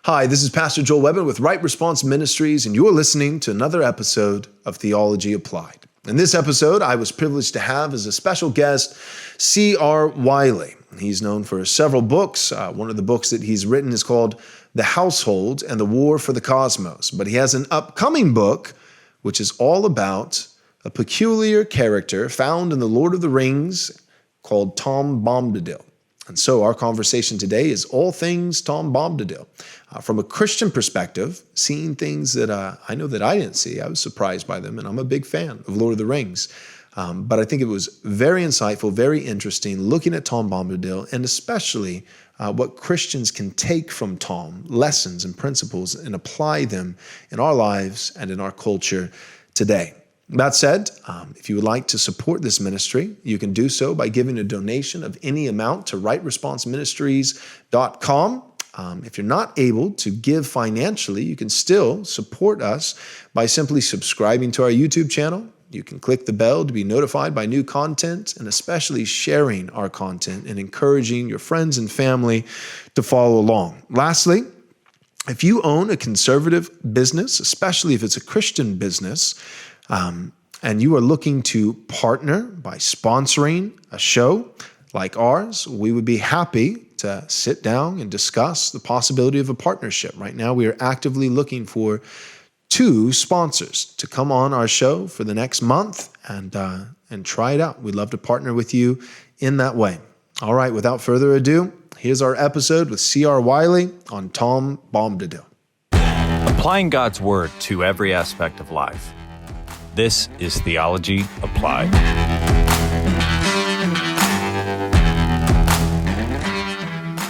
Hi, this is Pastor Joel Weber with Right Response Ministries, and you're listening to another episode of Theology Applied. In this episode, I was privileged to have as a special guest C.R. Wiley. He's known for several books. One of the books that he's written is called The Household and the War for the Cosmos. But he has an upcoming book which is all about a peculiar character found in the Lord of the Rings called Tom Bombadil. And so our conversation today is all things Tom Bombadil. From a Christian perspective, seeing things that I know that I didn't see. I was surprised by them, and I'm a big fan of Lord of the Rings. But I think it was very insightful, very interesting, looking at Tom Bombadil, and especially what Christians can take from Tom, lessons and principles, and apply them in our lives and in our culture today. That said, if you would like to support this ministry, you can do so by giving a donation of any amount to rightresponseministries.com. If you're not able to give financially, you can still support us by simply subscribing to our YouTube channel. You can click the bell to be notified by new content, and especially sharing our content and encouraging your friends and family to follow along. Lastly, if you own a conservative business, especially if it's a Christian business, and you are looking to partner by sponsoring a show like ours, we would be happy to sit down and discuss the possibility of a partnership. Right now, we are actively looking for 2 sponsors to come on our show for the next month and try it out. We'd love to partner with you in that way. All right, without further ado, here's our episode with C.R. Wiley on Tom Bombadil. Applying God's Word to every aspect of life. This is Theology Applied.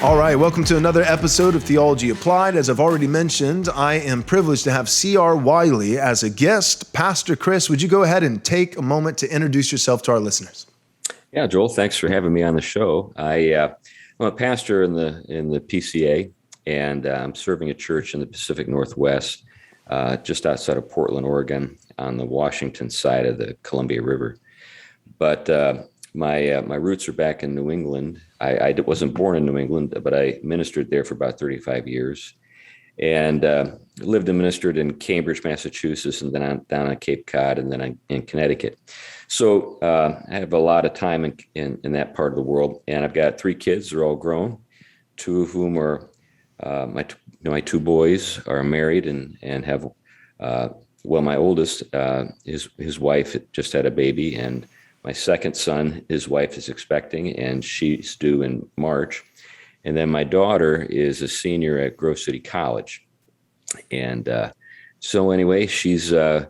All right, welcome to another episode of Theology Applied. As I've already mentioned, I am privileged to have C.R. Wiley as a guest. Pastor Chris, would you go ahead and take a moment to introduce yourself to our listeners? Yeah, Joel, thanks for having me on the show. I'm a pastor in the PCA, and I'm serving a church in the Pacific Northwest, just outside of Portland, Oregon, on the Washington side of the Columbia River. But my roots are back in New England. I wasn't born in New England, but I ministered there for about 35 years, and lived and ministered in Cambridge, Massachusetts, and then down on Cape Cod, and then in Connecticut. So I have a lot of time in that part of the world, and I've got 3 kids. They're all grown, 2 of whom are my 2 boys are married and have. My oldest, his wife just had a baby, and my second son, his wife is expecting, and she's due in March. And then my daughter is a senior at Grove City College. And so anyway, she's a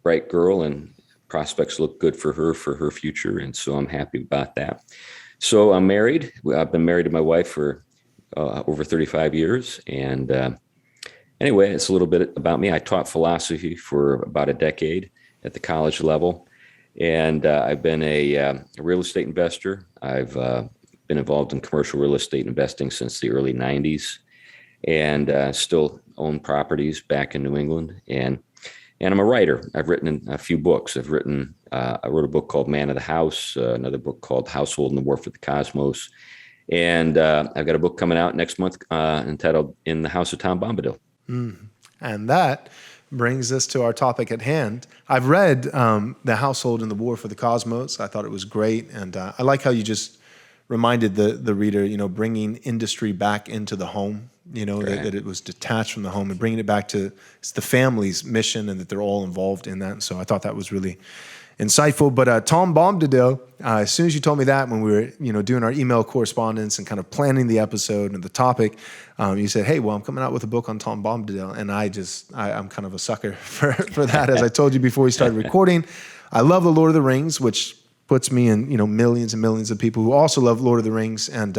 bright girl, and prospects look good for her future. And so I'm happy about that. So I'm married. I've been married to my wife for over 35 years. And anyway, it's a little bit about me. I taught philosophy for about a decade at the college level, and I've been a real estate investor. I've been involved in commercial real estate investing since the early 90s, and still own properties back in New England. And I'm a writer. I've written a few books. I wrote a book called Man of the House, another book called Household and the War for the Cosmos, and I've got a book coming out next month entitled In the House of Tom Bombadil. And that brings us to our topic at hand. I've read The Household and the War for the Cosmos. I thought it was great. And I like how you just reminded the reader, bringing industry back into the home, right. that it was detached from the home and bringing it back to it's the family's mission, and that they're all involved in that. And so I thought that was really insightful. But Tom Bombadil, as soon as you told me that, when we were doing our email correspondence and kind of planning the episode and the topic, you said, hey, well, I'm coming out with a book on Tom Bombadil. And I'm kind of a sucker for that. As I told you before we started recording, I love the Lord of the Rings, which puts me in millions and millions of people who also love Lord of the Rings. And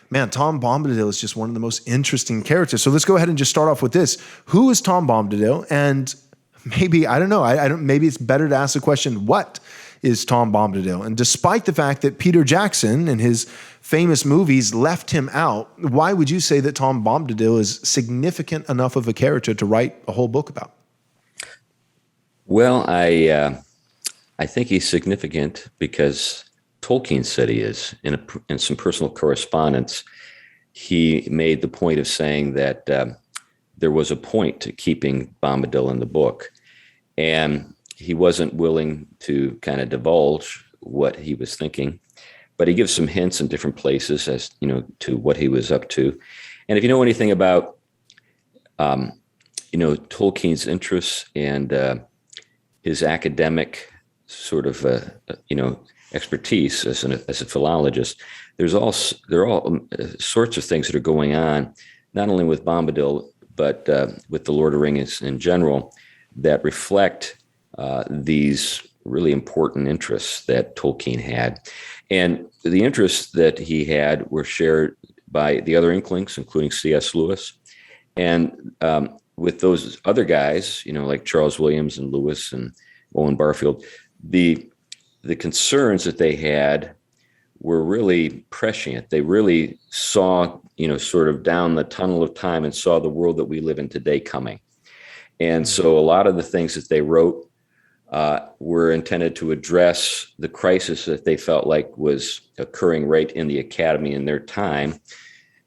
man, Tom Bombadil is just one of the most interesting characters. So let's go ahead and just start off with this. Who is Tom Bombadil? And maybe, I don't know, maybe it's better to ask the question, what is Tom Bombadil? And despite the fact that Peter Jackson and his famous movies left him out, why would you say that Tom Bombadil is significant enough of a character to write a whole book about? Well, I think he's significant because Tolkien said he is. In some personal correspondence, he made the point of saying that there was a point to keeping Bombadil in the book, and he wasn't willing to kind of divulge what he was thinking, but he gives some hints in different places as to what he was up to. And if you know anything about Tolkien's interests and his academic sort of expertise as a philologist, there are all sorts of things that are going on, not only with Bombadil but with the Lord of the Rings in general, that reflect these really important interests that Tolkien had. And the interests that he had were shared by the other Inklings, including C.S. Lewis. And with those other guys, like Charles Williams and Lewis and Owen Barfield, the concerns that they had were really prescient. They really saw, sort of down the tunnel of time and saw the world that we live in today coming. And so a lot of the things that they wrote were intended to address the crisis that they felt like was occurring right in the academy in their time.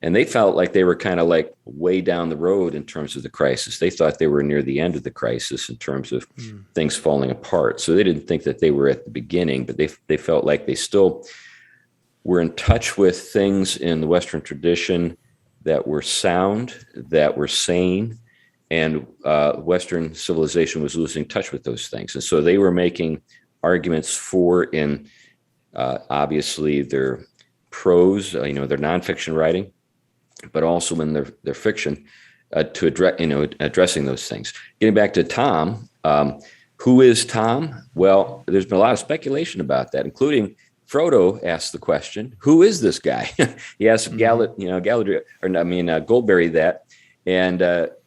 And they felt like they were kind of like way down the road in terms of the crisis. They thought they were near the end of the crisis in terms of things falling apart. So they didn't think that they were at the beginning, but they felt like they still were in touch with things in the Western tradition that were sound, that were sane, and Western civilization was losing touch with those things. And so they were making arguments for, in obviously their prose, their nonfiction writing, but also in their fiction, to address, addressing those things. Getting back to Tom, who is Tom? Well, there's been a lot of speculation about that, including Frodo asked the question, "Who is this guy?" He asked Goldberry that, and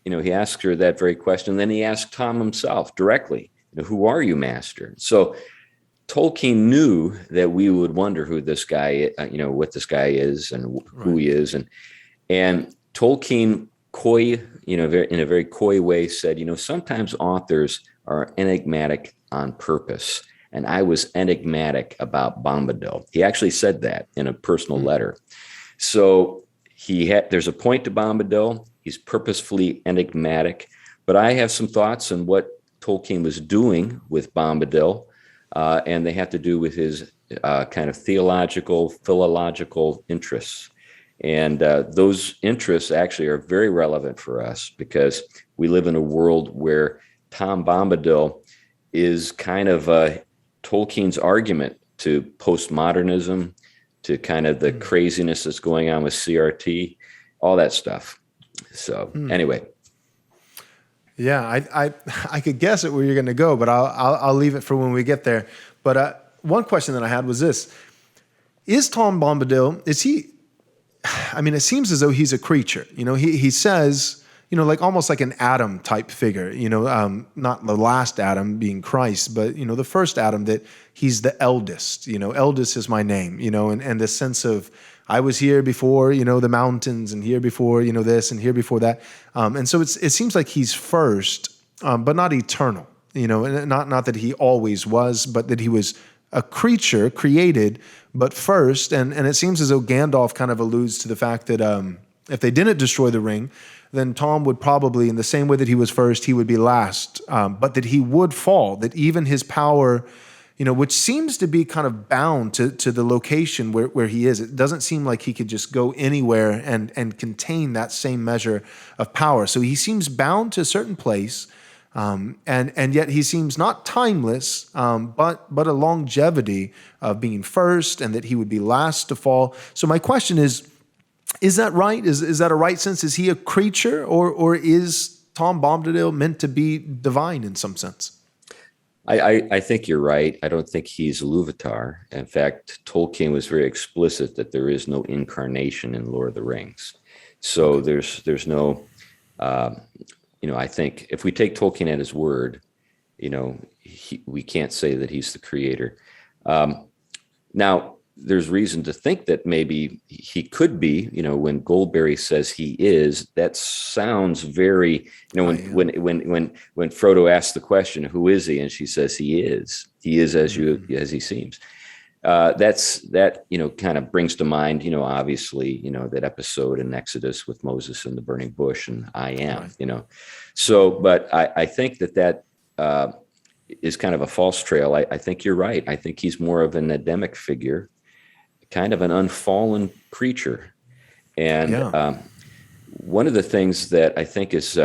he asked her that very question. Then he asked Tom himself directly, "Who are you, Master?" So Tolkien knew that we would wonder who this guy, what this guy is and who he is, and Tolkien, in a very coy way, said, sometimes authors are enigmatic on purpose. And I was enigmatic about Bombadil. He actually said that in a personal letter. So there's a point to Bombadil. He's purposefully enigmatic. But I have some thoughts on what Tolkien was doing with Bombadil, and they have to do with his kind of theological, philological interests. And those interests actually are very relevant for us because we live in a world where Tom Bombadil is kind of Tolkien's argument to postmodernism, to kind of the craziness that's going on with CRT, all that stuff. So anyway. Yeah, I could guess at where you're going to go, but I'll leave it for when we get there. But one question that I had was this: is Tom Bombadil? Is he? I mean, it seems as though he's a creature. He says, like almost like an Adam type figure. Not the last Adam being Christ, but the first Adam, that he's the eldest. Eldest is my name. And the sense of, I was here before, the mountains, and here before, this, and here before that. And so it seems like he's first, but not eternal, and not that he always was, but that he was a creature created, but first. And it seems as though Gandalf kind of alludes to the fact that if they didn't destroy the ring, then Tom would probably, in the same way that he was first, he would be last, but that he would fall, that even his power, which seems to be kind of bound to the location where he is. It doesn't seem like he could just go anywhere and contain that same measure of power. So he seems bound to a certain place, and yet he seems not timeless, but a longevity of being first, and that he would be last to fall. So my question is that right? Is that a right sense? Is he a creature, or is Tom Bombadil meant to be divine in some sense? I think you're right. I don't think he's Iluvatar. In fact, Tolkien was very explicit that there is no incarnation in Lord of the Rings. So there's no, I think if we take Tolkien at his word, we can't say that he's the creator. Now, there's reason to think that maybe he could be, when Goldberry says he is, that sounds very, when Frodo asks the question, who is he? And she says, he is as he seems. that kind of brings to mind, obviously, that episode in Exodus with Moses and the burning bush and I am, Right. So, but I think that is kind of a false trail. I think you're right. I think he's more of an Adamic figure, kind of an unfallen creature. And Yeah. one of the things that I think is,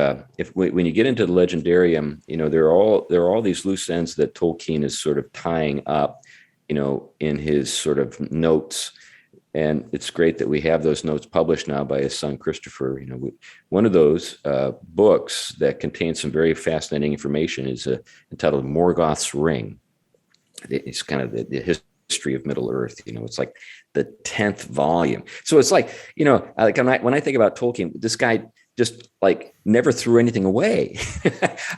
when you get into the legendarium, there are all these loose ends that Tolkien is sort of tying up, in his sort of notes. And it's great that we have those notes published now by his son, Christopher. One of those books that contains some very fascinating information is entitled Morgoth's Ring. It's kind of the history of Middle Earth. It's like the 10th volume. So it's like, like when I think about Tolkien, this guy just like never threw anything away.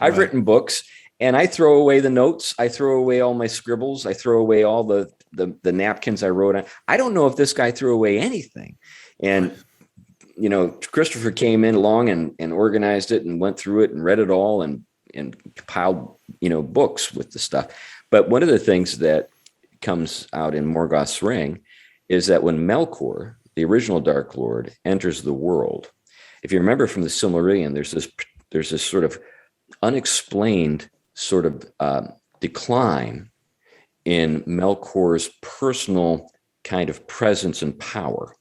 I've written books and I throw away the notes. I throw away all my scribbles. I throw away all the napkins I wrote on. I don't know if this guy threw away anything. And, Christopher came in along and organized it and went through it and read it all and compiled, books with the stuff. But one of the things that comes out in Morgoth's Ring is that when Melkor, the original Dark Lord, enters the world, if you remember from the Silmarillion, there's this sort of unexplained sort of decline in Melkor's personal kind of presence and power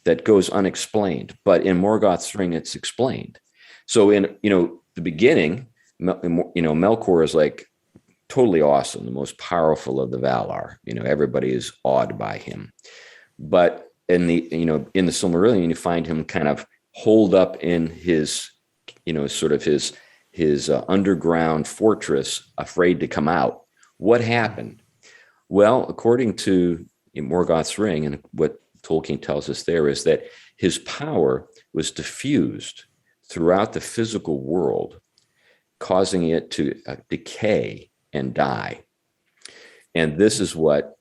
that goes unexplained. But in Morgoth's Ring, it's explained. So in the beginning, Melkor is like totally awesome, the most powerful of the Valar. Everybody is awed by him. But in the Silmarillion, you find him kind of holed up in his, sort of his underground fortress, afraid to come out. What happened? Well, according to Morgoth's Ring, and what Tolkien tells us there, is that his power was diffused throughout the physical world, causing it to decay and die. And this is what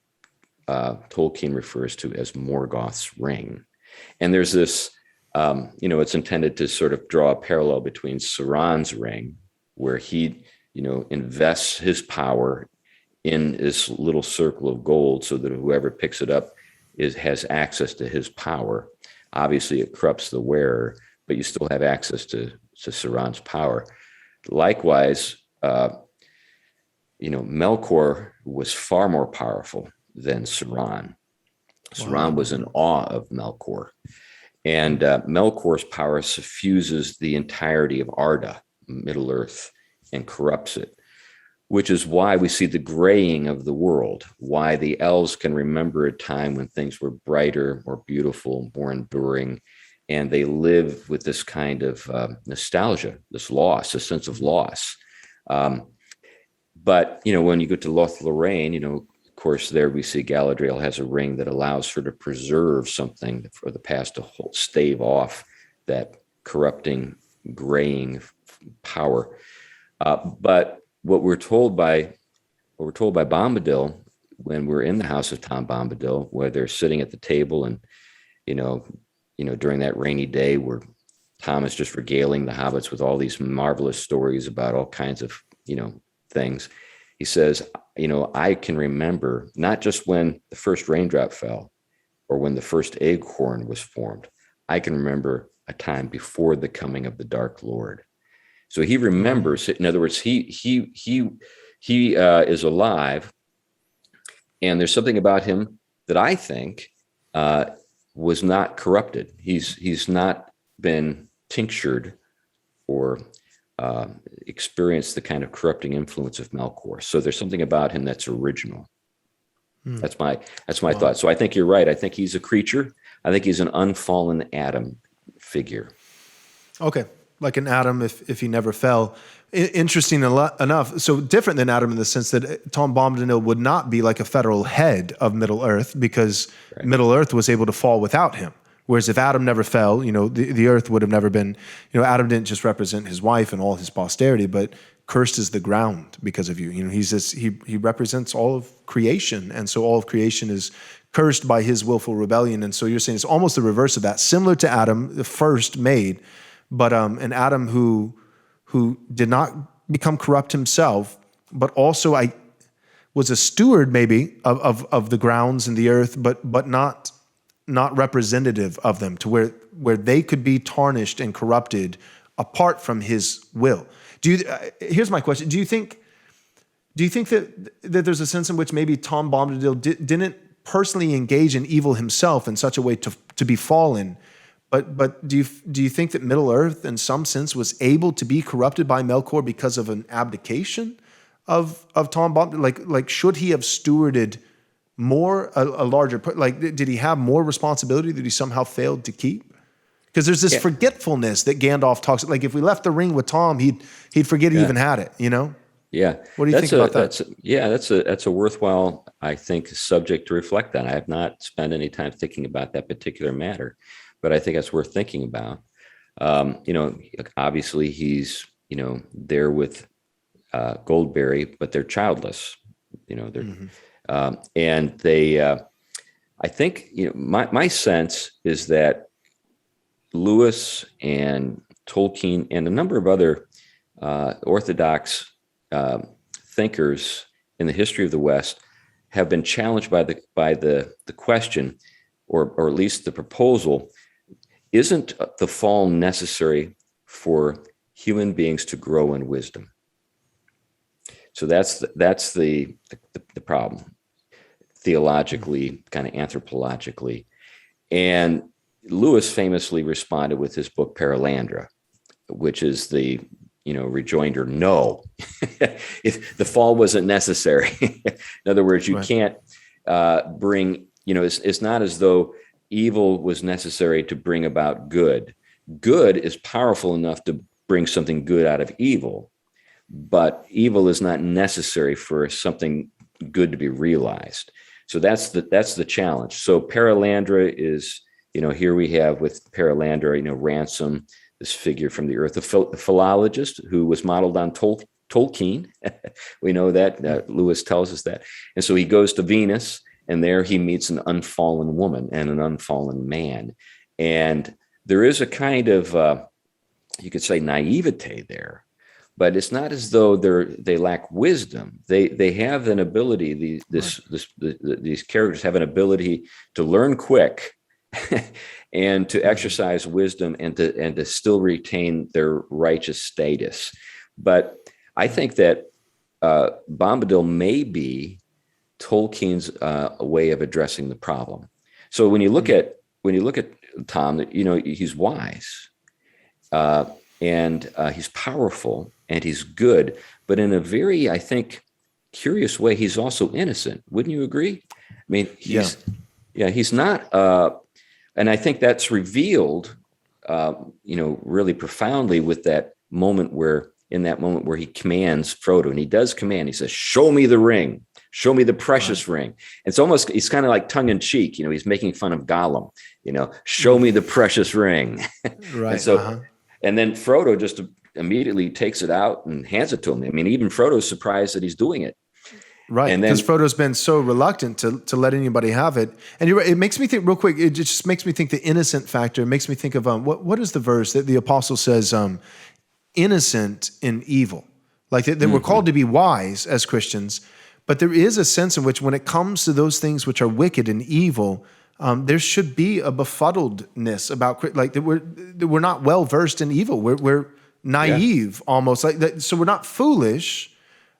Tolkien refers to as Morgoth's Ring. And there's this, it's intended to sort of draw a parallel between Sauron's ring, where he, invests his power in this little circle of gold so that whoever picks it up has access to his power. Obviously, it corrupts the wearer, but you still have access to Sauron's power. Likewise, Melkor was far more powerful than Sauron. Sauron was in awe of Melkor. And Melkor's power suffuses the entirety of Arda, Middle Earth, and corrupts it, which is why we see the graying of the world, why the elves can remember a time when things were brighter, more beautiful, more enduring, and they live with this kind of nostalgia, this loss, a sense of loss. But, when you go to Lothlorraine, of course, there we see Galadriel has a ring that allows her to preserve something for the past to stave off that corrupting, graying power. But what we're told by Bombadil when we're in the house of Tom Bombadil, where they're sitting at the table and, during that rainy day where Tom is just regaling the hobbits with all these marvelous stories about all kinds of, things. He says, I can remember not just when the first raindrop fell or when the first acorn was formed. I can remember a time before the coming of the Dark Lord. So he remembers it. In other words, he is alive, and there's something about him that I think was not corrupted. He's not been tinctured or experienced the kind of corrupting influence of Melkor. So there's something about him that's original. That's my thought. So I think you're right. I think he's a creature. I think he's an unfallen Adam figure. Okay. Like an Adam if he never fell. Interesting enough. So different than Adam in the sense that Tom Bombadil would not be like a federal head of Middle Earth because Middle Earth was able to fall without him. Whereas if Adam never fell, the earth would have never been, Adam didn't just represent his wife and all his posterity, but cursed is the ground because of you. He represents all of creation. And so all of creation is cursed by his willful rebellion. And so you're saying it's almost the reverse of that, similar to Adam, the first made, but an Adam who did not become corrupt himself, but also was a steward maybe of the grounds and the earth, but not representative of them, to where they could be tarnished and corrupted apart from his will. Here's my question: Do you think that there's a sense in which maybe Tom Bombadil didn't personally engage in evil himself in such a way to be fallen, but do you think that Middle Earth in some sense was able to be corrupted by Melkor because of an abdication of Tom Bombadil? Like should he have stewarded more, a larger, like did he have more responsibility that he somehow failed to keep? Because there's this forgetfulness that Gandalf talks. Like if we left the ring with Tom, he'd forget he even had it. You know? Yeah. What do you think about that? That's a worthwhile, I think, subject to reflect on. I have not spent any time thinking about that particular matter, but I think that's worth thinking about. Obviously he's there with Goldberry, but they're childless. And they. I think my sense is that Lewis and Tolkien and a number of other Orthodox thinkers in the history of the West have been challenged by the question, or at least the proposal: isn't the fall necessary for human beings to grow in wisdom? So that's the problem, theologically, kind of anthropologically. And Lewis famously responded with his book Paralandra, which is the rejoinder: no, if the fall wasn't necessary. In other words, you can't bring. It's not as though evil was necessary to bring about good. Good is powerful enough to bring something good out of evil, but evil is not necessary for something good to be realized. So that's the challenge. So Paralandra is, here we have with Paralandra, Ransom, this figure from the earth, a philologist who was modeled on Tolkien. We know that Lewis tells us that. And so he goes to Venus, and there he meets an unfallen woman and an unfallen man. And there is a kind of, you could say, naivete there, but it's not as though they lack wisdom. They have an ability. These characters have an ability to learn quick and to exercise wisdom and to still retain their righteous status. But I think that Bombadil may be Tolkien's way of addressing the problem. So when you look at Tom, he's wise, and he's powerful, and he's good, but in a very, I think, curious way, he's also innocent. Wouldn't you agree? I mean, he's not, and I think that's revealed, really profoundly with that moment where he commands Frodo, and he does command. He says, "Show me the ring. Show me the precious ring." It's kind of like tongue in cheek. He's making fun of Gollum. Show me the precious ring. Right. And so, and then Frodo just immediately takes it out and hands it to him. I mean, even Frodo's surprised that he's doing it. Right, because Frodo's been so reluctant to let anybody have it. And you're right, it makes me think real quick, it just makes me think the innocent factor. It makes me think of, what is the verse that the apostle says, innocent in evil? Like that we're called to be wise as Christians, but there is a sense in which when it comes to those things which are wicked and evil, there should be a befuddledness about, like that we're not well versed in evil. We're naive almost, like that. So we're not foolish.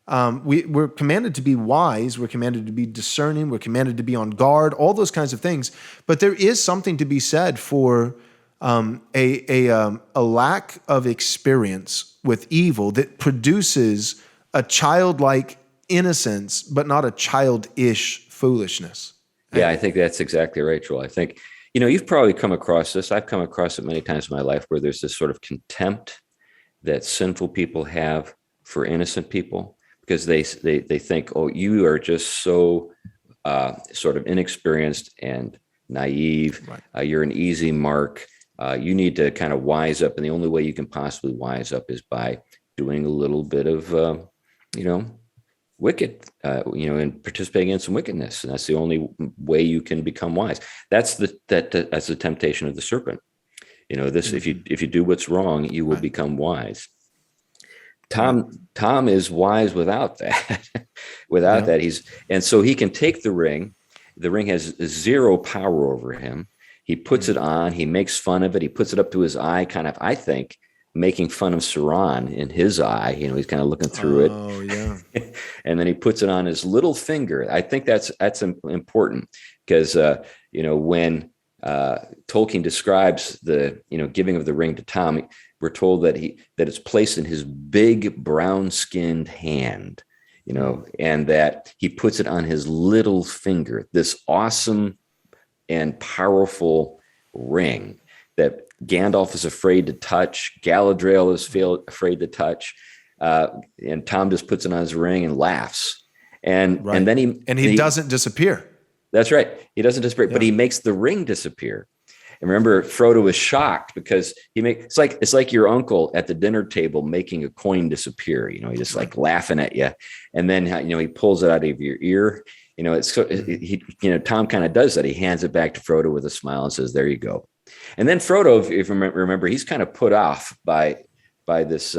We're commanded to be wise. We're commanded to be discerning. We're commanded to be on guard. All those kinds of things. But there is something to be said for a lack of experience with evil that produces a childlike innocence, but not a childish foolishness. Yeah, I think that's exactly right, Joel. I think, you've probably come across this. I've come across it many times in my life, where there's this sort of contempt that sinful people have for innocent people, because they think, oh, you are just so sort of inexperienced and naive. Right. You're an easy mark. You need to kind of wise up. And the only way you can possibly wise up is by doing a little bit of, wicked, and participating in some wickedness. And that's the only way you can become wise. That's the temptation of the serpent. If you do what's wrong, you will become wise. Tom is wise without that. Without that, so he can take the ring. The ring has zero power over him. He puts it on. He makes fun of it. He puts it up to his eye, kind of, I think, making fun of Sauron in his eye. He's kind of looking through it. Oh, yeah. And then he puts it on his little finger. I think that's important because, when Tolkien describes the, giving of the ring to Tom, we're told that it's placed in his big brown-skinned hand, and that he puts it on his little finger, this awesome and powerful ring that Gandalf is afraid to touch, Galadriel is afraid to touch, and Tom just puts it on his ring and laughs, and then he doesn't disappear. That's right, he doesn't disappear, but he makes the ring disappear. And remember, Frodo was shocked because it's like your uncle at the dinner table making a coin disappear. He just like laughing at you, and then he pulls it out of your ear. Tom kind of does that. He hands it back to Frodo with a smile and says, "There you go." And then Frodo, if you remember, he's kind of put off by this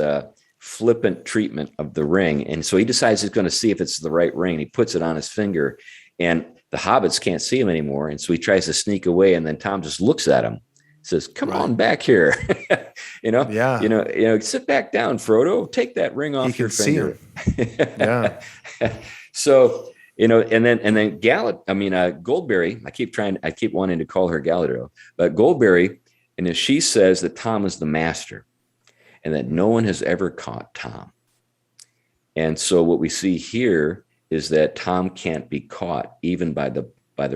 flippant treatment of the ring, and so he decides he's going to see if it's the right ring. He puts it on his finger, and the hobbits can't see him anymore, and so he tries to sneak away. And then Tom just looks at him, says, "Come on back here." Sit back down, Frodo. Take that ring off your finger. Yeah. So. And then Goldberry, I keep wanting to call her Galadriel, but Goldberry, and she says that Tom is the master and that no one has ever caught Tom. And so what we see here is that Tom can't be caught even by the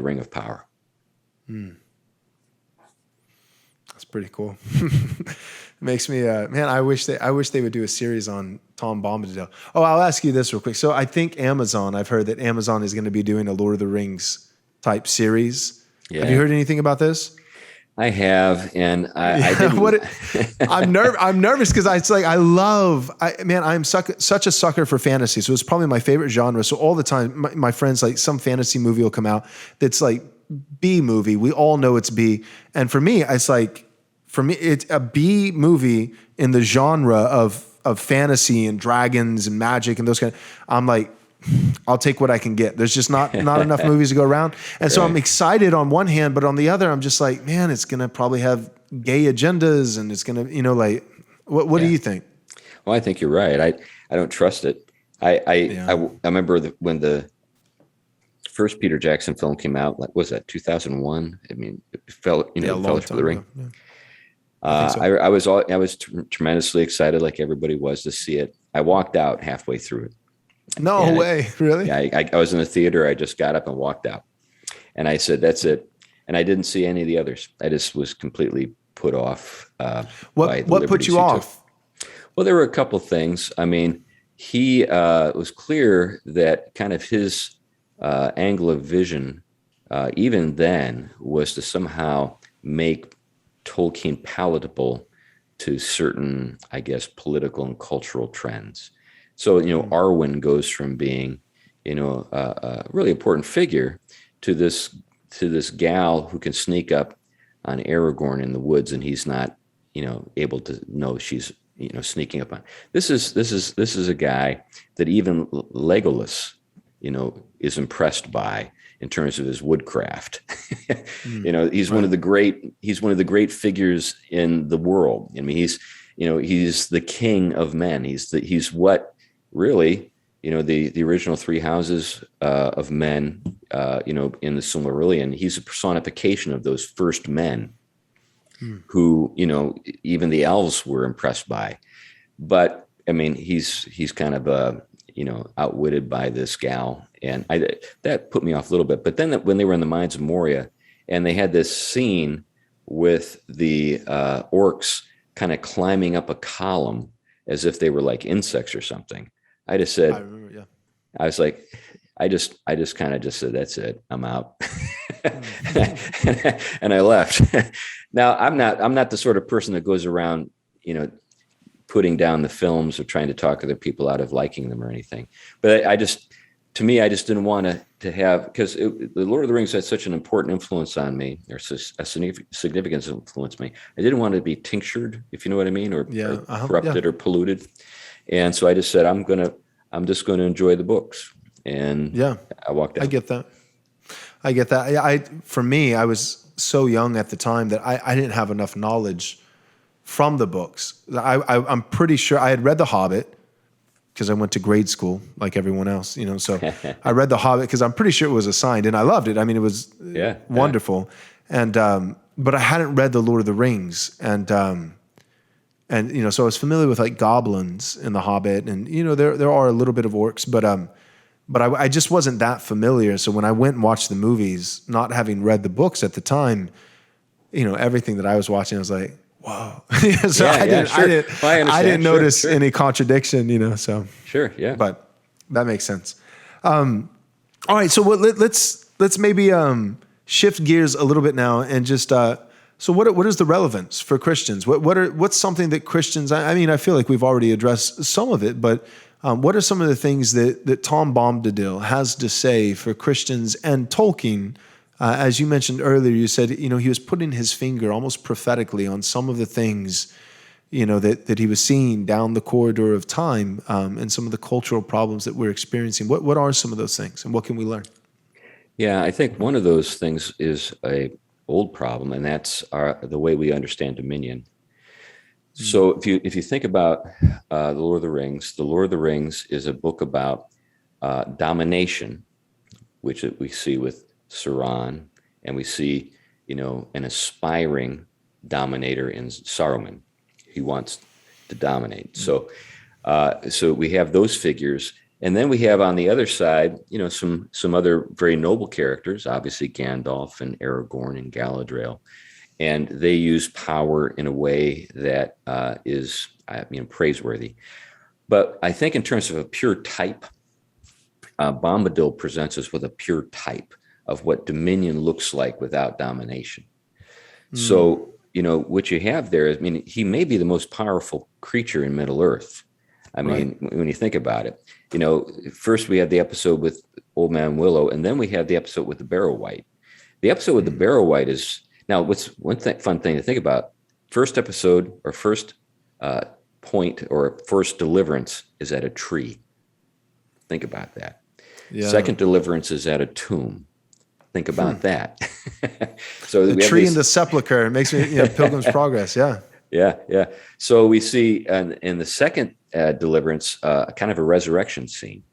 ring of power. That's pretty cool. Makes me, I wish they would do a series on Tom Bombadil. Oh, I'll ask you this real quick. So I think I've heard that Amazon is going to be doing a Lord of the Rings type series. Yeah. Have you heard anything about this? I have, and I didn't. I'm nervous because I'm such a sucker for fantasy. So it's probably my favorite genre. So all the time, my friends, like some fantasy movie will come out that's like B movie. We all know it's B. And for me, it's a B movie in the genre of fantasy and dragons and magic and those kind of, I'm like, I'll take what I can get. There's just not enough movies to go around. And so I'm excited on one hand, but on the other, I'm just like, man, it's going to probably have gay agendas and it's going to, what do you think? Well, I think you're right. I don't trust it. I remember when the first Peter Jackson film came out, was that 2001? I mean, it fell, Fellowship of the Ring. Yeah. I was tremendously excited, like everybody was, to see it. I walked out halfway through it. No way, really? Yeah, I was in the theater. I just got up and walked out, and I said, "That's it." And I didn't see any of the others. I just was completely put off. What put you off? Well, there were a couple things. I mean, he was clear that kind of his angle of vision, even then, was to somehow make Tolkien palatable to certain, I guess, political and cultural trends. So, Arwen goes from being, a really important figure to this gal who can sneak up on Aragorn in the woods, and he's not, able to know she's, sneaking up on. This is a guy that even Legolas, is impressed by in terms of his woodcraft. He's one of the great figures in the world. I mean, he's the king of men. He's what really, the original three houses of men, in the Silmarillion. He's a personification of those first men who, even the elves were impressed by. But I mean, he's kind of outwitted by this gal, and that put me off a little bit. But then when they were in the Mines of Moria, and they had this scene with the orcs kind of climbing up a column as if they were like insects or something, I just said, I remember, yeah. I was like, I just kind of just said, that's it, I'm out. And I left. Now I'm not the sort of person that goes around, putting down the films or trying to talk other people out of liking them or anything. But to me, I just didn't want to have, because the Lord of the Rings had such an important influence on me, or a significant influence on me. I didn't want to be tinctured, if you know what I mean, or corrupted or polluted. And so I just said, I'm just going to enjoy the books. And I walked out. I get that. For me, I was so young at the time that I didn't have enough knowledge from the books. I'm pretty sure I had read The Hobbit because I went to grade school like everyone else, so I read The Hobbit because I'm pretty sure it was assigned and I loved it. I mean, it was wonderful. And, but I hadn't read The Lord of the Rings and so I was familiar with like goblins in The Hobbit and, there are a little bit of orcs, but I just wasn't that familiar. So when I went and watched the movies, not having read the books at the time, everything that I was watching, I was like, whoa. So I didn't notice any contradiction, so. Sure, yeah. But that makes sense. All right, so let's maybe shift gears a little bit now and just, so what is the relevance for Christians? What's something that Christians, I mean, I feel like we've already addressed some of it, but what are some of the things that Tom Bombadil has to say for Christians and Tolkien? As you mentioned earlier, you said, he was putting his finger almost prophetically on some of the things, that he was seeing down the corridor of time and some of the cultural problems that we're experiencing. What are some of those things and what can we learn? Yeah, I think one of those things is a old problem, and that's the way we understand dominion. So if you think about the Lord of the Rings is a book about domination, which we see with Sauron, and we see, an aspiring dominator in Saruman. He wants to dominate. So we have those figures, and then we have on the other side, some other very noble characters, obviously Gandalf and Aragorn and Galadriel. And they use power in a way that is praiseworthy. But I think in terms of a pure type, Bombadil presents us with a pure type of what dominion looks like without domination. So, what you have there is, he may be the most powerful creature in Middle Earth. When you think about it, first we had the episode with Old Man Willow, and then we had the episode with the Barrow Wight. The episode with the Barrow Wight is, now, what's fun thing to think about? First episode or first point or first deliverance is at a tree. Think about that. Yeah. Second deliverance is at a tomb. Think about that. So the tree and the sepulcher, it makes me Pilgrim's Progress. Yeah. Yeah. So we see in the second deliverance kind of a resurrection scene.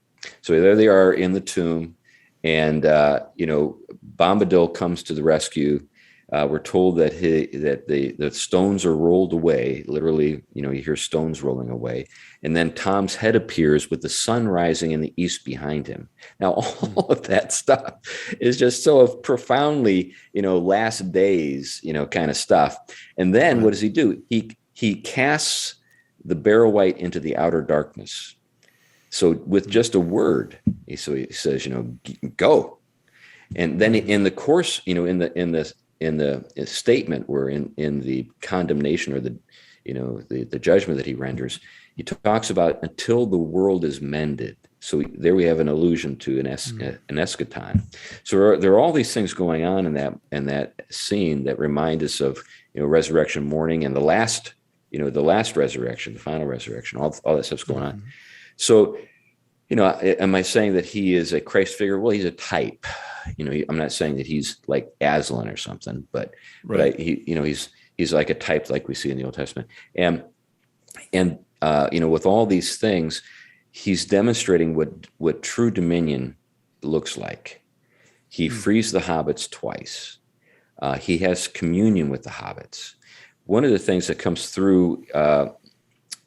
So there they are in the tomb, and Bombadil comes to the rescue. We're told that the stones are rolled away. Literally, you hear stones rolling away. And then Tom's head appears with the sun rising in the east behind him. Now, all of that stuff is just so profoundly, last days, kind of stuff. And then what does he do? He casts the Barrow Wight into the outer darkness. So with just a word, he says, go. And then in the course, in the statement where in the condemnation or the judgment that he renders, he talks about until the world is mended. So there we have an allusion to an eschaton. So there are all these things going on in that scene that remind us of resurrection morning and the last resurrection, the final resurrection. All that stuff's going on. So am I saying that he is a Christ figure? Well, he's a type. I'm not saying that he's like Aslan or something, but he's like a type like we see in the Old Testament. And with all these things, he's demonstrating what true dominion looks like. He frees the hobbits twice. He has communion with the hobbits. One of the things that comes through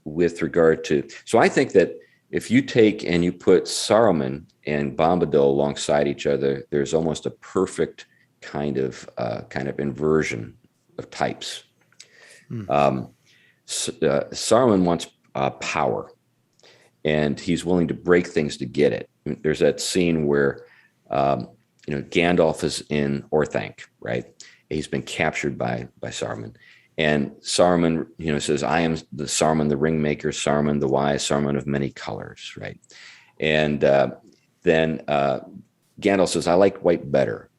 with regard to, so I think that if you take and you put Saruman and Bombadil alongside each other, there's almost a perfect kind of inversion of types. Saruman wants power, and he's willing to break things to get it. There's that scene where Gandalf is in Orthanc, right? He's been captured by Saruman. And Saruman, says, I am the Saruman, the ringmaker, Saruman the wise, Saruman of many colors, right? And then Gandalf says, I like white better.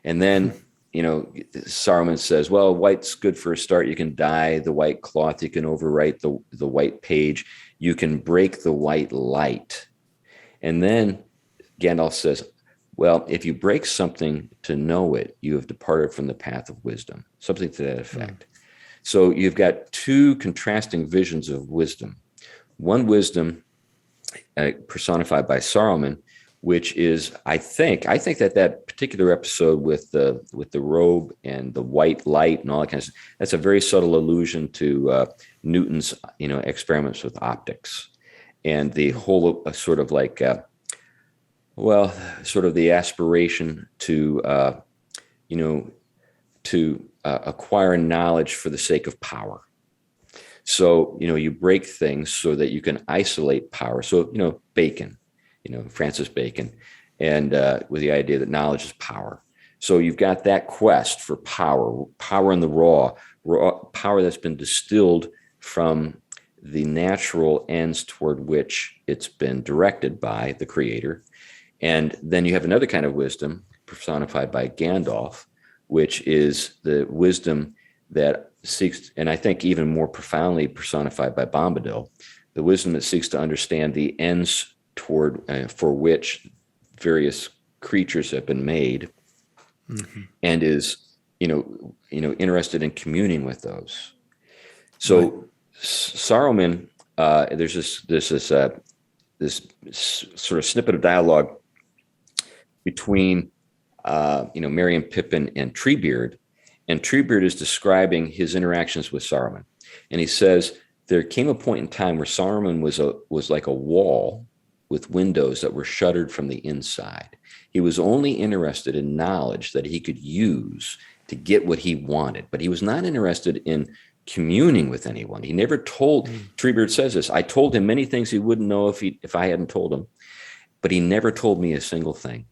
And then, Saruman says, well, white's good for a start. You can dye the white cloth. You can overwrite the white page. You can break the white light. And then Gandalf says, well, if you break something to know it, you have departed from the path of wisdom, something to that effect. So you've got two contrasting visions of wisdom. One wisdom personified by Saruman, which is, I think that particular episode with the robe and the white light and all that kind of stuff, that's a very subtle allusion to Newton's experiments with optics, and the whole sort of like sort of the aspiration to acquire knowledge for the sake of power. So you break things so that you can isolate power. So Bacon. Francis Bacon, and with the idea that knowledge is power. So you've got that quest for power in the raw power that's been distilled from the natural ends toward which it's been directed by the creator. And then you have another kind of wisdom personified by Gandalf, which is the wisdom that seeks, and I think even more profoundly personified by Bombadil, the wisdom that seeks to understand the ends toward for which various creatures have been made, and is interested in communing with those. So right. Saruman, there's this sort of snippet of dialogue between Merry and Pippin and Treebeard, and Treebeard is describing his interactions with Saruman, and he says there came a point in time where Saruman was like a wall with windows that were shuttered from the inside. He was only interested in knowledge that he could use to get what he wanted, but he was not interested in communing with anyone. He never told, Treebeard says this, I told him many things he wouldn't know if I hadn't told him, but he never told me a single thing.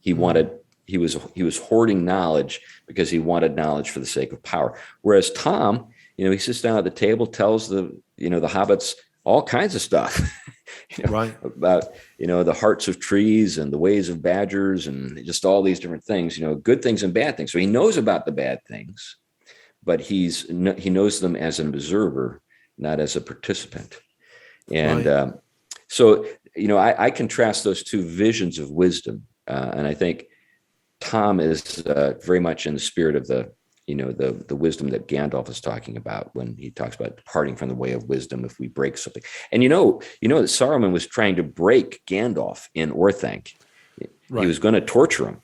He was hoarding knowledge because he wanted knowledge for the sake of power. Whereas Tom, he sits down at the table, tells the hobbits all kinds of stuff. Right. About, the hearts of trees and the ways of badgers and just all these different things, good things and bad things. So he knows about the bad things, but he knows them as an observer, not as a participant. And right. So I contrast those two visions of wisdom. And I think Tom is very much in the spirit of the wisdom that Gandalf is talking about when he talks about departing from the way of wisdom if we break something. And that Saruman was trying to break Gandalf in Orthanc. Right. He was going to torture him.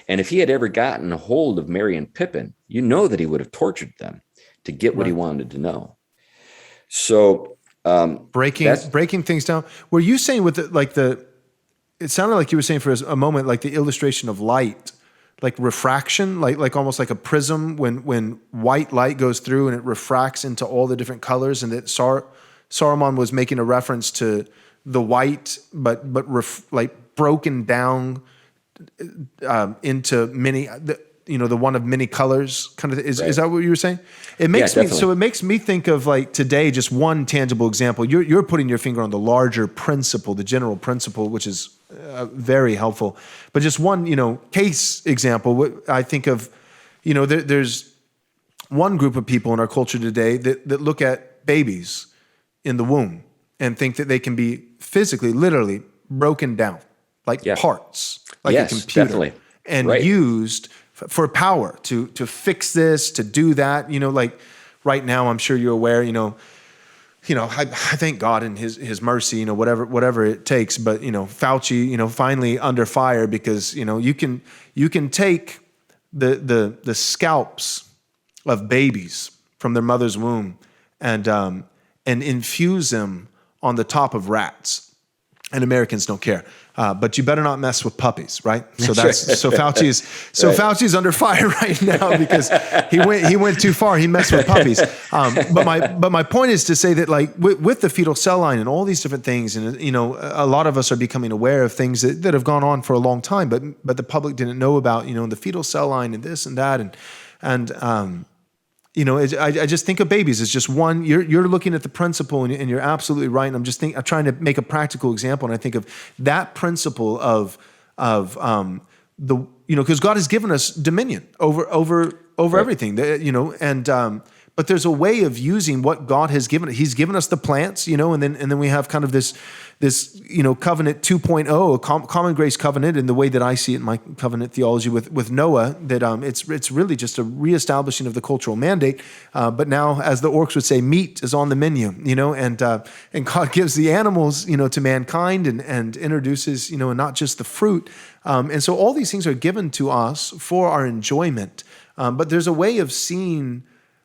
And if he had ever gotten a hold of Merry and Pippin, that he would have tortured them to get what he wanted to know. So breaking things down. Were you saying with it sounded like you were saying for a moment, like the illustration of light, like refraction, like almost like a prism when white light goes through and it refracts into all the different colors, and that Saruman was making a reference to the white, but broken down into many, the one of many colors kind of. Is that what you were saying? It makes me so. It makes me think of like today, just one tangible example. You're putting your finger on the larger principle, the general principle, which is very helpful. But just one, case example. I think of, there's one group of people in our culture today that look at babies in the womb and think that they can be physically, literally broken down, like parts, like a computer, definitely. And used for power to fix this, to do that. Like right now, I'm sure you're aware, I thank God in his mercy, whatever it takes. But Fauci, finally under fire because you can take the scalps of babies from their mother's womb and infuse them on the top of rats, and Americans don't care. But you better not mess with puppies, right? So Fauci's under fire right now because he went too far. He messed with puppies. But my point is to say that like with the fetal cell line and all these different things, and a lot of us are becoming aware of things that have gone on for a long time, but the public didn't know about the fetal cell line and this and that and I just think of babies as just one. You're looking at the principle, and you're absolutely right. And I'm trying to make a practical example, and I think of that principle of because God has given us dominion over Right. everything, but there's a way of using what God has given. He's given us the plants, and then we have kind of this covenant 2.0, a common grace covenant, in the way that I see it in my covenant theology with Noah, that it's really just a reestablishing of the cultural mandate. But now, as the orcs would say, meat is on the menu, and God gives the animals, to mankind, and introduces, and not just the fruit. And so all these things are given to us for our enjoyment. But there's a way of seeing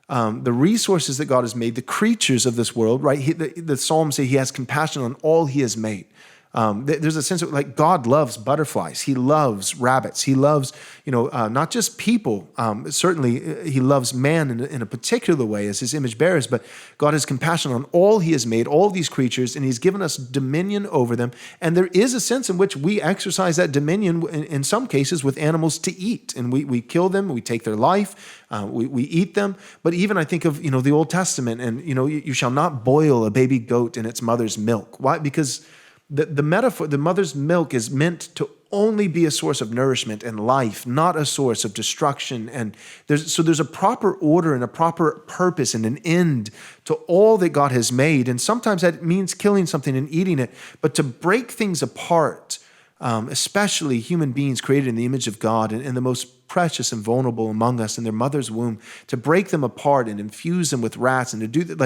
the resources that God has made, the creatures of this world, right? The Psalms say he has compassion on all he has made. There's a sense of like God loves butterflies. He loves rabbits. He loves, not just people. Certainly, he loves man in a particular way as his image bearers, but God has compassion on all he has made, all these creatures, and he's given us dominion over them. And there is a sense in which we exercise that dominion in some cases with animals to eat. And we kill them, we take their life, we eat them. But even I think of, the Old Testament, and, you shall not boil a baby goat in its mother's milk. Why? Because the metaphor, the mother's milk, is meant to only be a source of nourishment and life, not a source of destruction. And there's a proper order and a proper purpose and an end to all that God has made. And sometimes that means killing something and eating it. But to break things apart, especially human beings created in the image of God and the most precious and vulnerable among us in their mother's womb, to break them apart and infuse them with rats and to do that,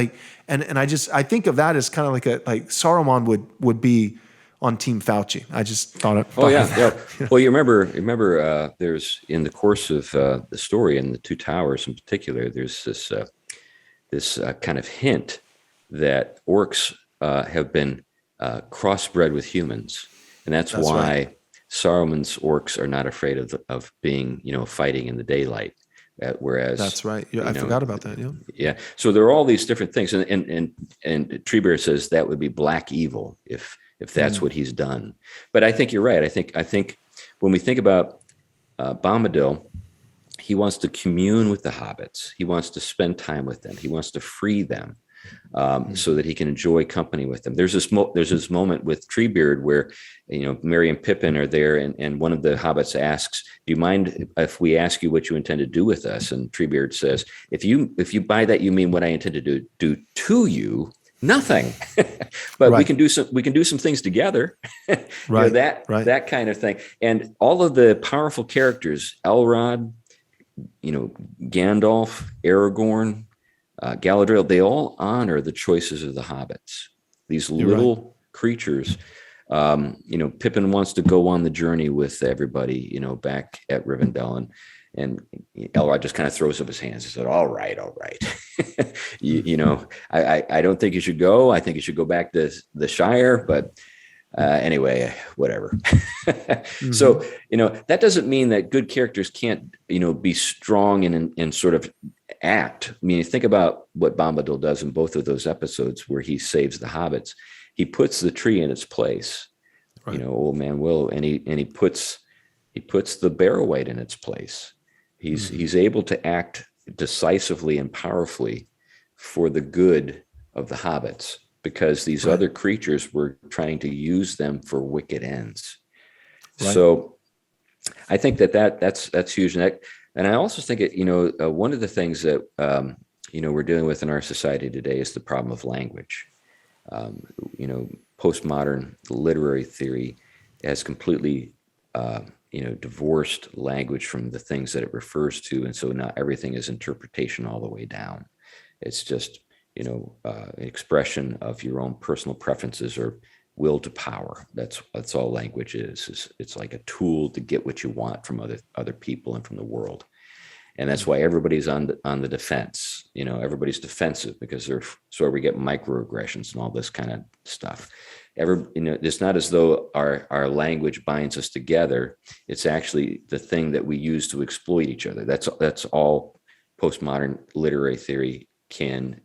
I think of that as kind of like Saruman would be on Team Fauci. I just thought it. Oh yeah. Well, you remember there's, in the course of the story in the Two Towers in particular, there's this kind of hint that orcs have been crossbred with humans, and that's why right. Saruman's orcs are not afraid of being, fighting in the daylight. Whereas that's right. I forgot about that. Yeah. Yeah. So there are all these different things, and Treebeard says that would be black evil if that's what he's done. But I think you're right. I think when we think about Bombadil, he wants to commune with the hobbits. He wants to spend time with them. He wants to free them. So that he can enjoy company with them. There's this moment with Treebeard where, Merry and Pippin are there, and one of the hobbits asks, "Do you mind if we ask you what you intend to do with us?" And Treebeard says, "If you by that you mean what I intend to do to you, nothing. But right. we can do some things together." Right. That kind of thing. And all of the powerful characters, Elrod, Gandalf, Aragorn, Galadriel, they all honor the choices of the hobbits. These little creatures. Pippin wants to go on the journey with everybody, back at Rivendell, and Elrod just kind of throws up his hands and said, all right. I don't think you should go. I think you should go back to the Shire, but anyway, whatever. Mm-hmm. So, that doesn't mean that good characters can't, be strong and sort of act. I mean, think about what Bombadil does in both of those episodes where he saves the hobbits. He puts the tree in its place, right. Old Man Will, and he puts the Barrow-wight in its place. He's able to act decisively and powerfully for the good of the hobbits, because these right. other creatures were trying to use them for wicked ends. Right. So I think that's huge. And I also think one of the things that we're dealing with in our society today is the problem of language. Postmodern literary theory has completely divorced language from the things that it refers to, and so now everything is interpretation all the way down. It's just an expression of your own personal preferences or will to power. That's all language is. It's like a tool to get what you want from other people and from the world. And that's why everybody's on the defense. Everybody's defensive because we get microaggressions and all this kind of stuff. It's not as though our language binds us together. It's actually the thing that we use to exploit each other. That's all postmodern literary theory can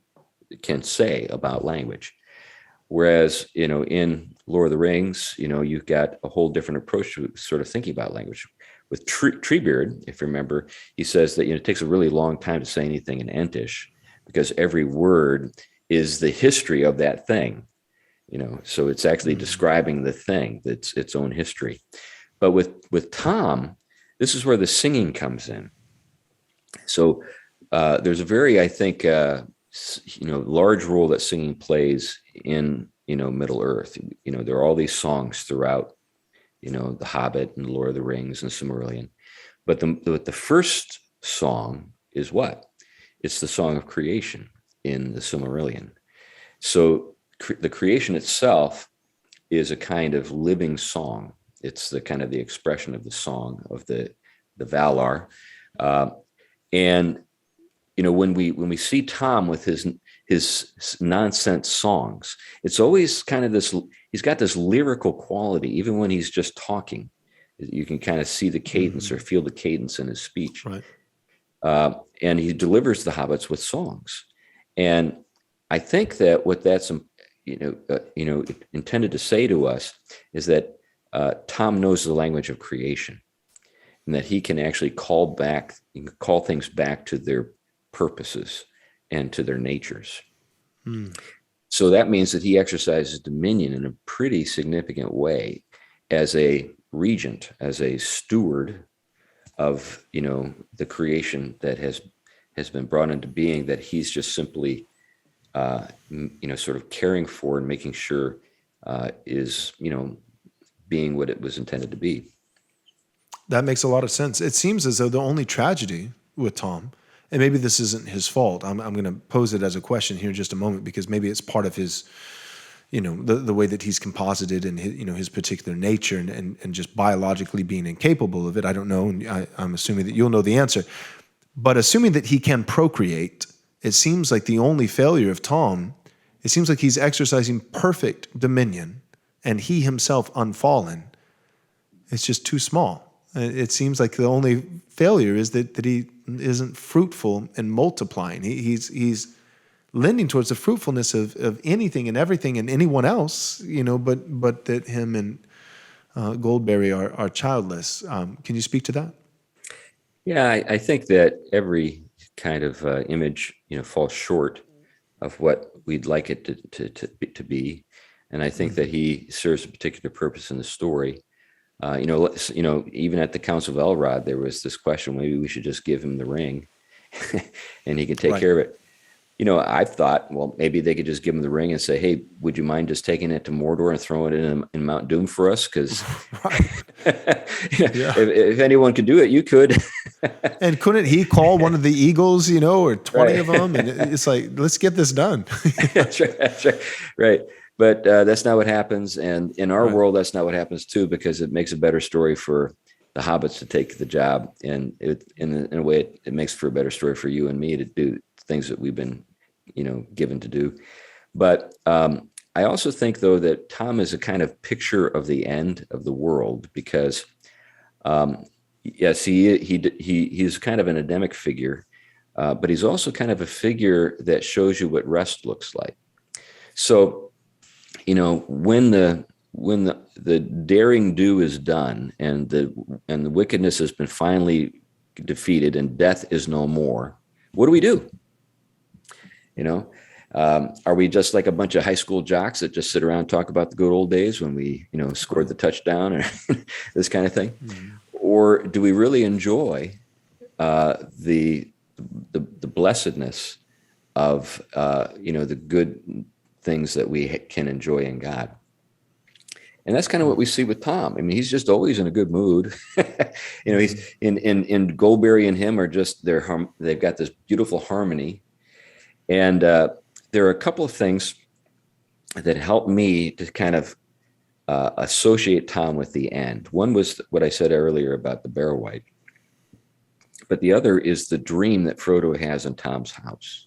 say about language. Whereas, in Lord of the Rings, you've got a whole different approach to sort of thinking about language, with Treebeard, if you remember, he says that, it takes a really long time to say anything in Entish because every word is the history of that thing, so it's actually describing the thing, that's its own history. But with Tom, this is where the singing comes in. So there's a very, I think, large role that singing plays in, Middle Earth. There are all these songs throughout, The Hobbit and Lord of the Rings and Silmarillion. But the first song is what? It's the song of creation in the Silmarillion. So the creation itself is a kind of living song. It's the kind of the expression of the song of the Valar. And when we see Tom with his nonsense songs, it's always kind of this, he's got this lyrical quality, even when he's just talking. You can kind of see the cadence or feel the cadence in his speech. Right. And he delivers the hobbits with songs. And I think that what that's, intended to say to us is that Tom knows the language of creation, and that he can actually call things back to their purposes and to their natures. So that means that he exercises dominion in a pretty significant way as a regent, as a steward of, the creation that has been brought into being, that he's just simply, sort of caring for and making sure is, being what it was intended to be. That makes a lot of sense. It seems as though the only tragedy with Tom, and maybe this isn't his fault, I'm going to pose it as a question here in just a moment, because maybe it's part of his, the way that he's composited and his particular nature and just biologically being incapable of it. I don't know. And I'm assuming that you'll know the answer. But assuming that he can procreate, it seems like the only failure of Tom, it seems like he's exercising perfect dominion and he himself unfallen. It's just too small. It seems like the only failure is that he isn't fruitful and multiplying. He's lending towards the fruitfulness of anything and everything and anyone else, but that him and Goldberry are childless. Can you speak to that? Yeah, I think that every kind of image, falls short of what we'd like it to be, and I think that he serves a particular purpose in the story. Even at the Council of Elrod, there was this question: maybe we should just give him the ring, and he can take care of it. I've thought, well, maybe they could just give him the ring and say, "Hey, would you mind just taking it to Mordor and throwing it in Mount Doom for us?" Because if anyone could do it, you could. And couldn't he call one of the eagles, or 20 of them? And it's like, let's get this done. That's right. Right. But that's not what happens. And in our world, that's not what happens too, because it makes a better story for the hobbits to take the job. And in a way, it makes for a better story for you and me to do things that we've been, given to do. But I also think, though, that Tom is a kind of picture of the end of the world, because yes, he's kind of an endemic figure, but he's also kind of a figure that shows you what rest looks like. So, when the daring do is done and the wickedness has been finally defeated and death is no more, what do? Are we just like a bunch of high school jocks that just sit around and talk about the good old days when we, scored the touchdown or this kind of thing? Mm-hmm. Or do we really enjoy the blessedness of, the good things that we can enjoy in God? And that's kind of what we see with Tom. I mean, he's just always in a good mood. He's in Goldberry and him are just, they've got this beautiful harmony. And there are a couple of things that helped me to kind of associate Tom with the end. One was what I said earlier about the Barrow-wight, but the other is the dream that Frodo has in Tom's house.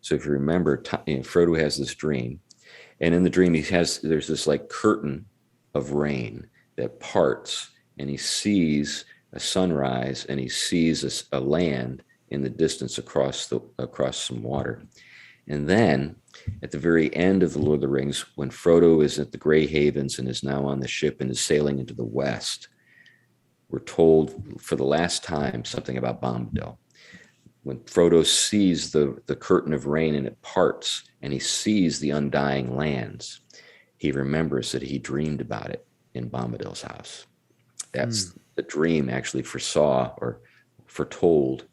So if you remember, Frodo has this dream, and in the dream there's this like curtain of rain that parts, and he sees a sunrise, and he sees a land in the distance across some water. And then at the very end of the Lord of the Rings, when Frodo is at the Grey Havens and is now on the ship and is sailing into the west, we're told for the last time something about Bombadil. When Frodo sees the curtain of rain and it parts, and he sees the undying lands, he remembers that he dreamed about it in Bombadil's house. That's the dream actually foresaw or foretold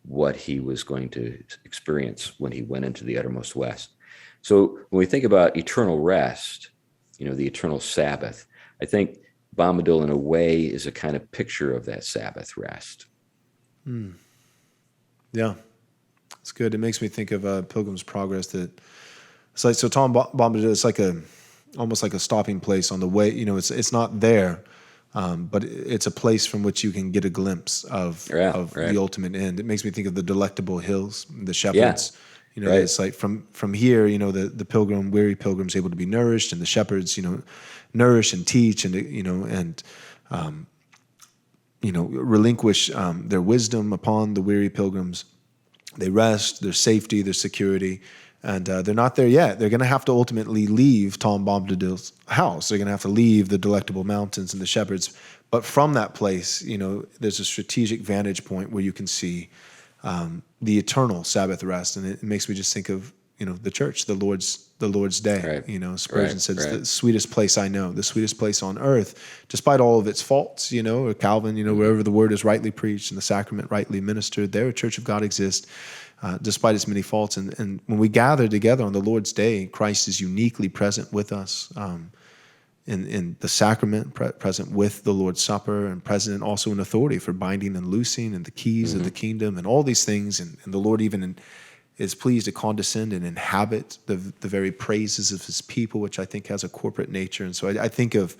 what he was going to experience when he went into the uttermost west. So when we think about eternal rest, the eternal Sabbath, I think Bombadil in a way is a kind of picture of that Sabbath rest. Yeah, it's good. It makes me think of Pilgrim's Progress. That it's like, so Tom Bombadil, it's like almost like a stopping place on the way. It's not there, but it's a place from which you can get a glimpse of the ultimate end. It makes me think of the Delectable Hills, the shepherds. It's like from here, the pilgrim, weary pilgrim's able to be nourished, and the shepherds, nourish and teach, and relinquish their wisdom upon the weary pilgrims. They rest, their safety, their security, and they're not there yet. They're going to have to ultimately leave Tom Bombadil's house. They're going to have to leave the Delectable Mountains and the shepherds. But from that place, there's a strategic vantage point where you can see the eternal Sabbath rest, and it makes me just think of the church, the Lord's Day. Right. Spurgeon said it's the sweetest place I know, the sweetest place on earth, despite all of its faults. Or Calvin, wherever the word is rightly preached and the sacrament rightly ministered, there a church of God exists, despite its many faults. And when we gather together on the Lord's Day, Christ is uniquely present with us. In the sacrament, present with the Lord's Supper, and present also in authority for binding and loosing, and the keys of the kingdom, and all these things. And the Lord even is pleased to condescend and inhabit the very praises of his people, which I think has a corporate nature. And so I think of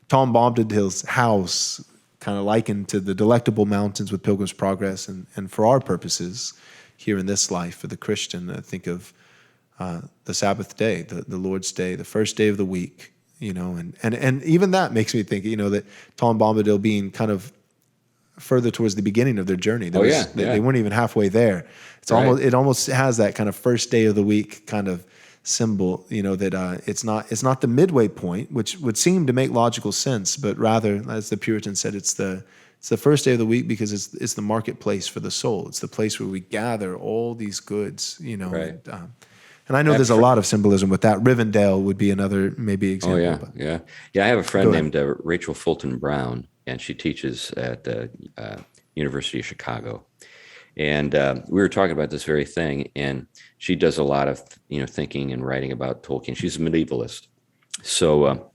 Tom Bombadil's house kind of likened to the Delectable Mountains with Pilgrim's Progress. And for our purposes here in this life, for the Christian, I think of the Sabbath day, the Lord's Day, the first day of the week. And even that makes me think, that Tom Bombadil being kind of further towards the beginning of their journey. They weren't even halfway there. It almost has that kind of first day of the week kind of symbol, that it's not the midway point, which would seem to make logical sense, but rather, as the Puritan said, it's the first day of the week because it's the marketplace for the soul. It's the place where we gather all these goods, And I know there's a lot of symbolism with that. Rivendell would be another maybe example. Yeah. I have a friend named Rachel Fulton Brown, and she teaches at the University of Chicago. And we were talking about this very thing, and she does a lot of thinking and writing about Tolkien. She's a medievalist, so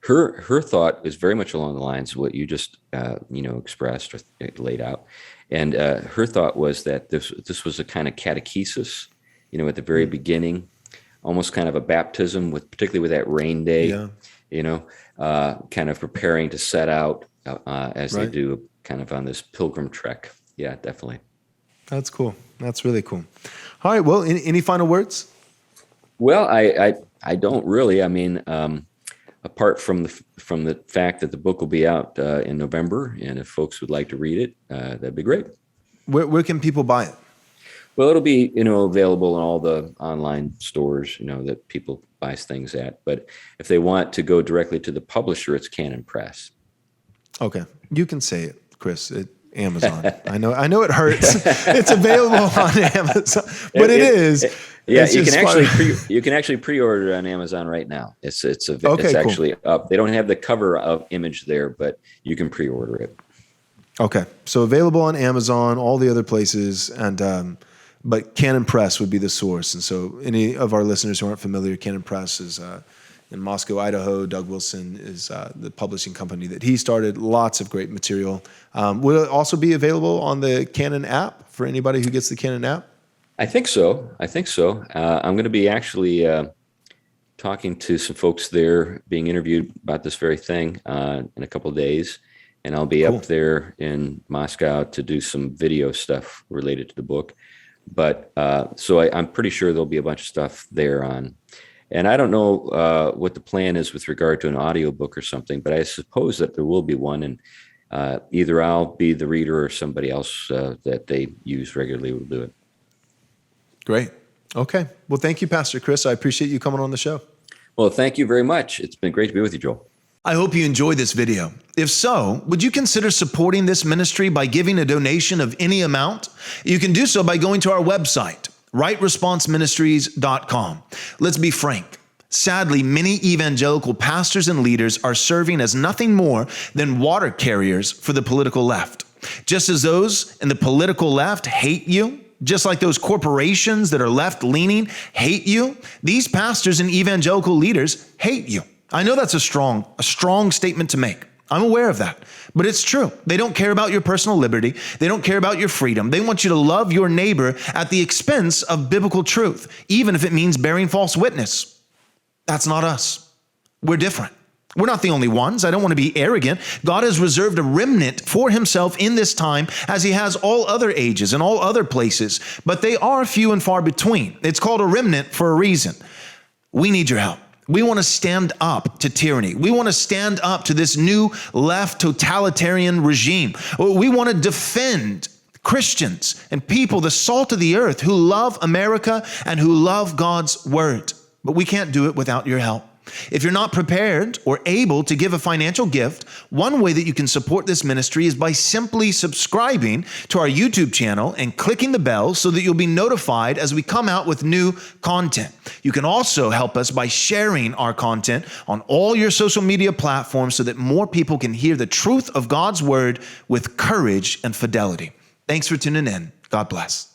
her thought is very much along the lines of what you just expressed or laid out. And her thought was that this was a kind of catechesis. At the very beginning, almost kind of a baptism, particularly with that rain day, kind of preparing to set out as they do kind of on this pilgrim trek. Yeah, definitely. That's cool. That's really cool. All right. Well, any final words? Well, I don't really. I mean, apart from the fact that the book will be out in November, and if folks would like to read it, that'd be great. Where can people buy it? Well, it'll be, available in all the online stores, that people buy things at. But if they want to go directly to the publisher, it's Canon Press. Okay. You can say it, Chris, at Amazon. I know it hurts. It's available on Amazon, but it is. Yeah, you can actually pre-order it on Amazon right now. It's actually up. They don't have the cover of image there, but you can pre-order it. Okay. So available on Amazon, all the other places, and but Canon Press would be the source. And so any of our listeners who aren't familiar, Canon Press is in Moscow, Idaho. Doug Wilson is the publishing company that he started. Lots of great material. Will it also be available on the Canon app for anybody who gets the Canon app? I think so. I'm going to be actually talking to some folks there, being interviewed about this very thing in a couple of days. And I'll be up there in Moscow to do some video stuff related to the book. But so I'm pretty sure there'll be a bunch of stuff there on. And I don't know what the plan is with regard to an audiobook or something, but I suppose that there will be one. And either I'll be the reader or somebody else that they use regularly will do it. Great. Okay. Well, thank you, Pastor Chris. I appreciate you coming on the show. Well, thank you very much. It's been great to be with you, Joel. I hope you enjoyed this video. If so, would you consider supporting this ministry by giving a donation of any amount? You can do so by going to our website, rightresponseministries.com. Let's be frank. Sadly, many evangelical pastors and leaders are serving as nothing more than water carriers for the political left. Just as those in the political left hate you, just like those corporations that are left-leaning hate you, these pastors and evangelical leaders hate you. I know that's a strong statement to make. I'm aware of that, but it's true. They don't care about your personal liberty. They don't care about your freedom. They want you to love your neighbor at the expense of biblical truth, even if it means bearing false witness. That's not us. We're different. We're not the only ones. I don't want to be arrogant. God has reserved a remnant for himself in this time, as he has all other ages and all other places, but they are few and far between. It's called a remnant for a reason. We need your help. We want to stand up to tyranny. We want to stand up to this new left totalitarian regime. We want to defend Christians and people, the salt of the earth, who love America and who love God's word. But we can't do it without your help. If you're not prepared or able to give a financial gift, one way that you can support this ministry is by simply subscribing to our YouTube channel and clicking the bell so that you'll be notified as we come out with new content. You can also help us by sharing our content on all your social media platforms so that more people can hear the truth of God's word with courage and fidelity. Thanks for tuning in. God bless.